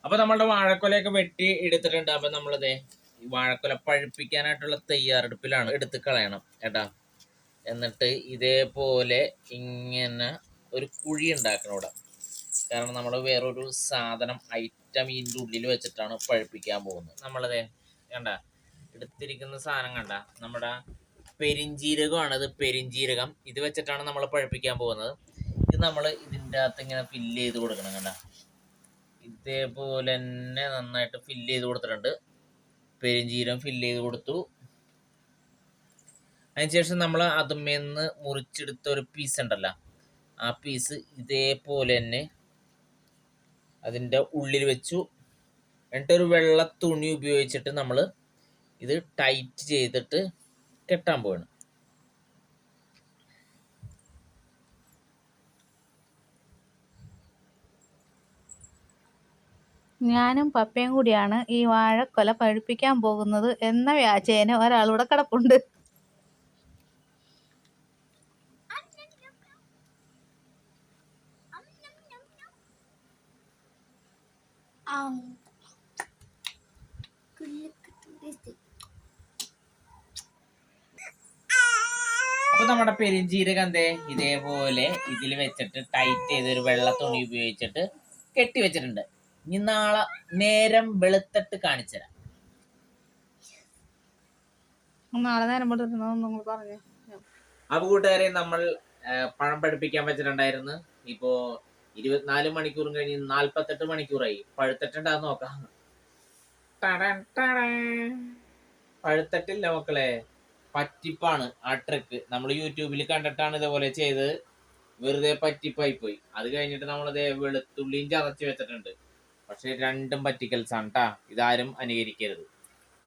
അപ്പൊ നമ്മളുടെ വാഴക്കൊലയൊക്കെ വെട്ടി എടുത്തിട്ടുണ്ട്. അപ്പൊ നമ്മളിതേ വാഴക്കൊല പഴുപ്പിക്കാനായിട്ടുള്ള തയ്യാറെടുപ്പിലാണ്. എടുത്ത് കളയണം ഏട്ടാ. എന്നിട്ട് ഇതേപോലെ ഇങ്ങനെ ഒരു കുഴി ഉണ്ടാക്കണം ഇവിടെ. കാരണം നമ്മൾ വേറൊരു സാധനം ഐറ്റം ഇതിൻ്റെ ഉള്ളിൽ വെച്ചിട്ടാണ് പഴുപ്പിക്കാൻ പോകുന്നത്. നമ്മളതേ കണ്ട എടുത്തിരിക്കുന്ന സാധനം കണ്ട നമ്മുടെ പെരിഞ്ജീരകമാണ്. ഇത് പെരിഞ്ജീരകം. ഇത് വെച്ചിട്ടാണ് നമ്മൾ പഴുപ്പിക്കാൻ പോകുന്നത്. ഇത് നമ്മൾ ഇതിൻ്റെ അകത്ത് ഇങ്ങനെ ഫില്ല് ചെയ്ത് കൊടുക്കണം. കണ്ട ഇതേപോലെ തന്നെ നന്നായിട്ട് ഫില്ല് ചെയ്ത് കൊടുത്തിട്ടുണ്ട്. പെരിഞ്ജീരകം ഫില്ല് ചെയ്ത് കൊടുത്തു. അതിനുശേഷം നമ്മൾ അതുമേന്ന് മുറിച്ചെടുത്ത ഒരു പീസ് ഉണ്ടല്ലോ, ആ പീസ് ഇതേപോലെ തന്നെ അതിൻ്റെ ഉള്ളിൽ വെച്ചു. എന്നിട്ടൊരു വെള്ള തുണി ഉപയോഗിച്ചിട്ട് നമ്മൾ ഇത് ടൈറ്റ് ചെയ്തിട്ട് കെട്ടാൻ പോവാണ്. ഞാനും പപ്പയും കൂടിയാണ് ഈ വാഴക്കൊല പഴുപ്പിക്കാൻ പോകുന്നത് എന്ന വ്യാജേന ഒരാളിവിടെ കിടപ്പുണ്ട്. അപ്പൊ നമ്മുടെ പെരിഞ്ജീരകം എന്തേ ഇതേപോലെ ഇതിൽ വെച്ചിട്ട് ടൈറ്റ് ചെയ്ത് ഒരു വെള്ള തുണി ഉപയോഗിച്ചിട്ട് കെട്ടി വെച്ചിട്ടുണ്ട്. ഇനി നാളെ നേരം വെളുത്തിട്ട് കാണിച്ചുതരാം. നാളെ നേരം നിങ്ങൾ പറഞ്ഞു. അപ്പൊ കൂട്ടുകാരെ, നമ്മൾ പഴം പഠിപ്പിക്കാൻ വെച്ചിട്ടുണ്ടായിരുന്നു. ഇപ്പോ 24 മണിക്കൂറും കഴിഞ്ഞ് 48 മണിക്കൂറായി. പഴുത്തിട്ടുണ്ടാന്ന് നോക്കാം. പഴുത്തിട്ടില്ല മക്കളെ, പറ്റിപ്പാണ് ആ ട്രിക്ക്. നമ്മൾ യൂട്യൂബിൽ കണ്ടിട്ടാണ് ഇതേപോലെ ചെയ്ത്, വെറുതെ പറ്റിപ്പായി പോയി. അത് കഴിഞ്ഞിട്ട് നമ്മളിതേ വെളുത്തുള്ളിയും ചതച്ച് വെച്ചിട്ടുണ്ട്. പക്ഷെ രണ്ടും പറ്റിക്കൽസാണ് ട്ടാ. ഇതാരും അനുകരിക്കരുത്.